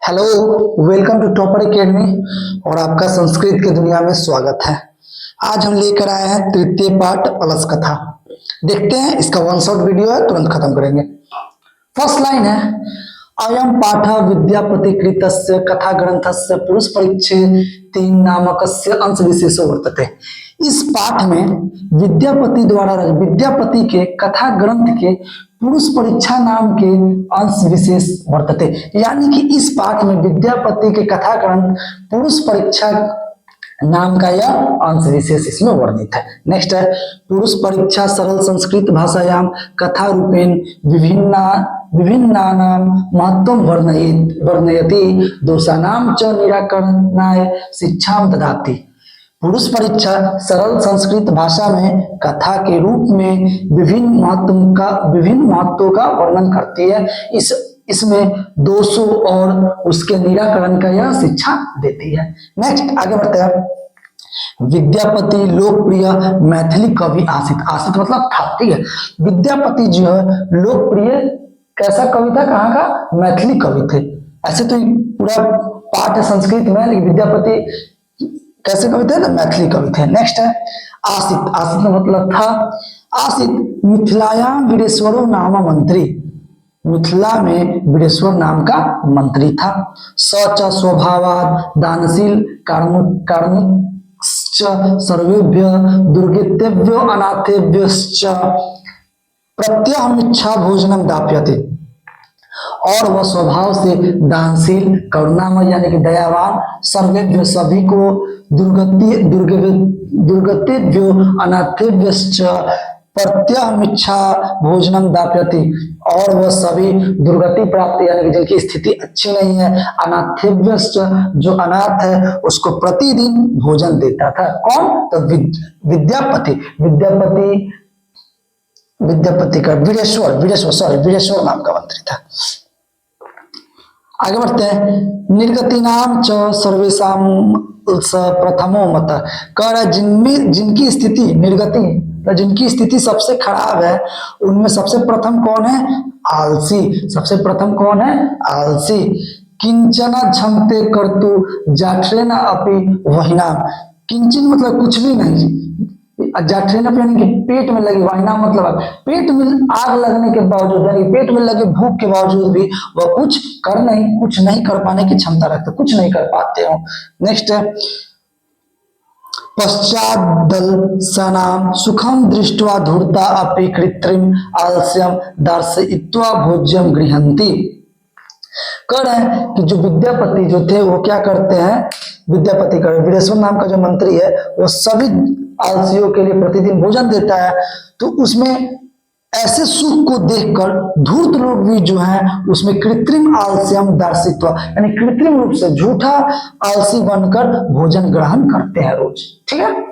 Hello, welcome to topper academy और आपका संस्कृत की दुनिया में स्वागत है। आज हम लेकर आए हैं तृतीय पाठ अलस कथा। देखते हैं, इसका वन शॉट वीडियो है, तुरंत खत्म करेंगे। फर्स्ट लाइन है, अयम पाठ विद्यापति कृतस्य कथा ग्रंथस्य पुरुष परिच्छेद नामकस्य अंश विशेषो वर्तते। इस पाठ में विद्यापति के कथा ग्रंथ के पुरुष परीक्षा नाम के अंश विशेष वर्तते, यानी कि इस पाठ में विद्यापति के कथा ग्रंथ पुरुष परीक्षा नाम का यह अंश विशेष इसमें वर्णित है। नेक्स्ट है, पुरुष परीक्षा सरल संस्कृत भाषायाम कथा रूपेण विभिन्नानां महत्वं वर्णयति दोषानां च निराकरणाय शिक्षां ददाति। पुरुष परीक्षा सरल संस्कृत भाषा में कथा के रूप में विभिन्न महत्वों का वर्णन करती है। इसमें दोषों और उसके निराकरण का यह शिक्षा देती है। नेक्स्ट आगे बढ़ते हैं। विद्यापति लोकप्रिय मैथिली कवि आसित मतलब था, ठीक है। विद्यापति जो है लोकप्रिय कैसा कवि था, कहाँ का, मैथिली कवि थे। ऐसे तो पूरा पाठ है संस्कृत में, लेकिन विद्यापति कैसे कवि थे, मैथिली कवि थे। नेक्स्ट है आसित का मतलब था। आसित मिथिलायाम वीरेश्वरो नाम मंत्री, मिथिला में वीरेश्वर नाम का मंत्री था। सच स्वभावाद दानशील कार्मुच्च सर्वेभ्य दुर्गतेभ्यो अनाथेभ्यश्च प्रत्यहमिच्छा भोजनम दाप्यते, और वह स्वभाव से दानशील करुणामय यानी कि दयावान, सर्वेभ्य सभी को, दुर्गतेभ्यो अनाथेभ्यश्च प्रत्यहमिच्छा भोजनम दाप्यति, और वह सभी दुर्गति प्राप्त यानी कि जिनकी स्थिति अच्छी नहीं है, अनाथेभ्यश्च जो अनाथ है उसको प्रतिदिन भोजन देता था। कौन, तो विद्यापति का वीरेश्वर नाम का मंत्री था। आगे बढ़ते हैं। निर्गति नाम च सर्वेशाम प्रथमो मत, कर जिनकी स्थिति निर्गति, जिनकी स्थिति सबसे खराब है उनमें सबसे प्रथम कौन है, आलसी। सबसे प्रथम कौन है, आलसी। किंचन झमते कर्तु जाठरेन अपि वहिना, किंचन मतलब कुछ भी नहीं, जाठरेन यानी कि पेट में लगी, वहिना मतलब पेट में आग लगने के बावजूद, यानी पेट में लगे भूख के बावजूद भी वह कुछ नहीं कर पाने की क्षमता रखते, कुछ नहीं कर पाते हो। नेक्स्ट है, पश्चात दल सनाम सुखम दृष्ट्वा धूर्ता अपि कृत्रिम आलस्यम दर्शयित्वा भोज्यम गृहंती। कह रहे हैं कि जो विद्यापति जो थे वो क्या करते हैं, विद्यापति का वीरेश्वर नाम का जो मंत्री है वो सभी आलसियों के लिए प्रतिदिन भोजन देता है। तो उसमें ऐसे सुख को देखकर धूर्त लोग भी जो हैं उसमें कृत्रिम आलस्यम दर्शित्व यानी कृत्रिम रूप से झूठा आलसी बनकर भोजन ग्रहण करते हैं रोज, ठीक है।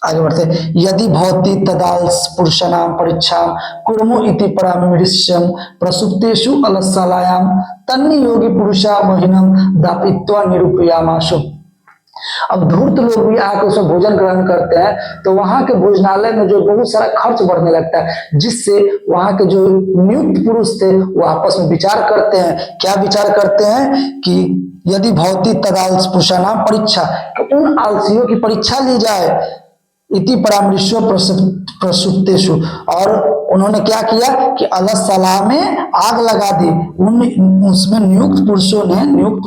आगे बढ़ते, यदि भवति तदाल्स पुरुषाणाम परीक्षा कुर्मो इति परामर्श्यम प्रसुप्तेषु अलस्सालायाम तन्नि योगी पुरुषा महिनम दापित्वा निरूपयामाशु। अब धूर्त लोग भी आकर उसमें भोजन ग्रहण करते हैं तो वहां के भोजनालय में जो बहुत सारा खर्च बढ़ने लगता है, जिससे वहां के जो नियुक्त पुरुष थे वो आपस में विचार करते हैं। क्या विचार करते हैं कि यदि भवति तदाल्स पुरुषाणाम परीक्षा, तो उन आलसियों की परीक्षा ली जाए, इति परामर्शो प्रसुप्तेषु, और उन्होंने क्या किया कि अलसला में आग लगा दी। उसमें नियुक्त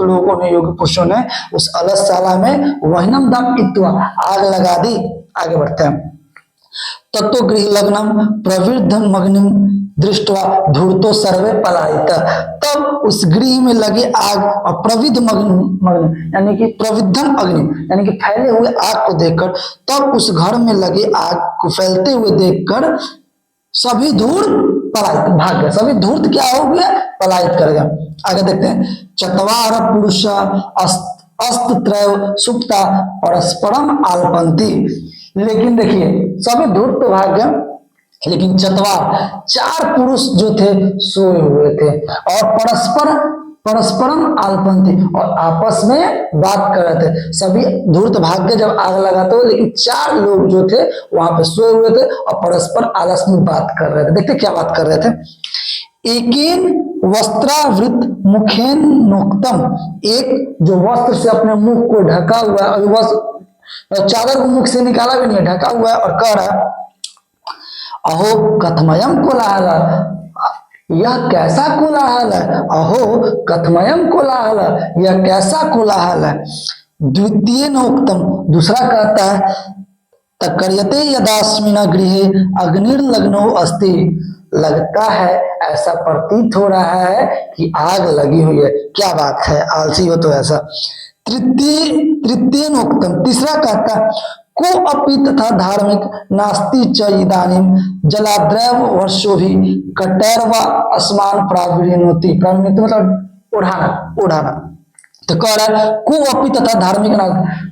लोगों ने, योगी पुरुषों ने उस अलसला में वहनम दापित्वा आग लगा दी। आगे बढ़ते हैं। तत्व गृह लग्नम प्रवृद्धम अग्निम दृष्टवा धूर्तो सर्वे पलायित, तब उस गृह में लगे आग और प्रविद्धम अग्नि यानी कि प्रविद्धम अग्नि यानी कि फैले हुए आग को देखकर, तब उस घर में लगे आग को फैलते हुए देखकर सभी धूर्त पलायित भाग गए। सभी धूर्त क्या हो गया, पलायित कर गया। आगे देखते हैं। चत्वार पुरुष अस्त्रत्रय सुप्ता परस्परम आलपंती, लेकिन देखिए सभी धूर्त तो भाग गए, लेकिन चार पुरुष जो थे सोए हुए थे और परस्परम आलपंथी और आपस में बात कर रहे थे। सभी धूर्त भाग के जब आग लगा तो, लेकिन चार लोग जो थे वहां पे सोए हुए थे और परस्पर आलस में बात कर रहे थे। देखते क्या बात कर रहे थे। एकेन वस्त्रावृत मुखेन नोक्तम, एक जो वस्त्र से अपने मुख को ढका हुआ है, वस्त्र चादर को मुख से निकाला भी नहीं, ढका हुआ है, और कह रहा है अहो कथमयम कोलाहल, यह कैसा कोलाहल है, अहो कथमयम कोलाहल, यह कैसा कोलाहल है। द्वितीय नोक्तम, दूसरा कहता है तकर्यते यदास्मिन गृहे अग्निर्लग्नो अस्ति, लगता है ऐसा प्रतीत हो रहा है कि आग लगी हुई है। क्या बात है, आलसी हो तो ऐसा। तृतीय नोक्तम, तीसरा कहता को अपि तथा धार्मिक नास्ति च इदानीम जलाद्रव वर्षो भी कटैर्वा अस्मान प्रावीण्योति, प्रावीण्योति मतलब उड़ाना, उड़ाना। तो कह रहा है को अपि तथा धार्मिक ना,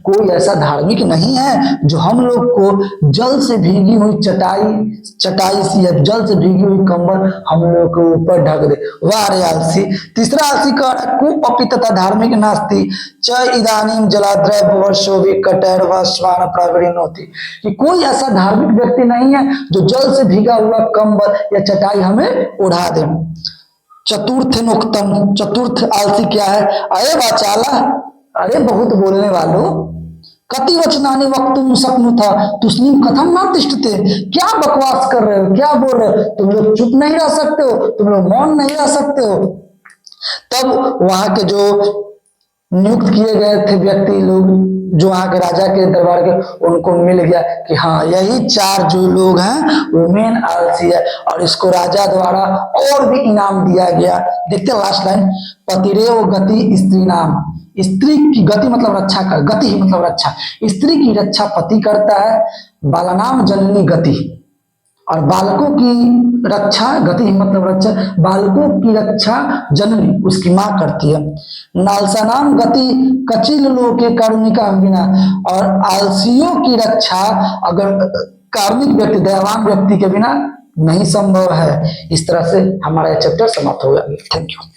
कोई ऐसा धार्मिक नहीं है जो हम लोग को जल से भीगी हुई चटाई सी या जल से भीगी हुई कंबल हम लोग के ऊपर ढक दे। वाह रे आलसी। तीसरा आलसी कह रहा है को अपि तथा धार्मिक नास्ति च इदानीम जलाद्रव वर्षो भी कटैर्वा स्वान प्रावीण्योति, कि कोई ऐसा धार्मिक व्यक्ति नहीं है जो जल से भीगा हुआ कंबल या चटाई हमें उड़ा दे। चतुर्थ नोक्तम, चतुर्थ आलसी क्या है, अरे वाचाला, अरे बहुत बोलने वालों, कति वचनानि वक्तुम शक्नु था तुस्निम कथम न तिष्ठते, क्या बकवास कर रहे हो, क्या बोल रहे हो, तुम लोग चुप नहीं रह सकते हो, तुम लोग मौन नहीं रह सकते हो। तब वहां के जो नियुक्त किए गए थे व्यक्ति लोग, जो वहां के राजा के दरबार के, उनको मिल गया कि हाँ यही चार जो लोग हैं वो मेन आलसी है, और इसको राजा द्वारा और भी इनाम दिया गया। देखते हैं लास्ट लाइन, पतिरेव गति स्त्री नाम, स्त्री की गति मतलब रक्षा कर, गति मतलब रक्षा, स्त्री की रक्षा पति करता है, बालनाम जननी गति, और बालकों की रक्षा, गति मतलब रक्षा, बालकों की रक्षा जननी उसकी माँ करती है। नालसानाम गति कचिल लोके कारुणिका बिना, और आलसियों की रक्षा अगर कार्मिक व्यक्ति, दयावान व्यक्ति के बिना नहीं संभव है। इस तरह से हमारा चैप्टर समाप्त हो गया। Thank you.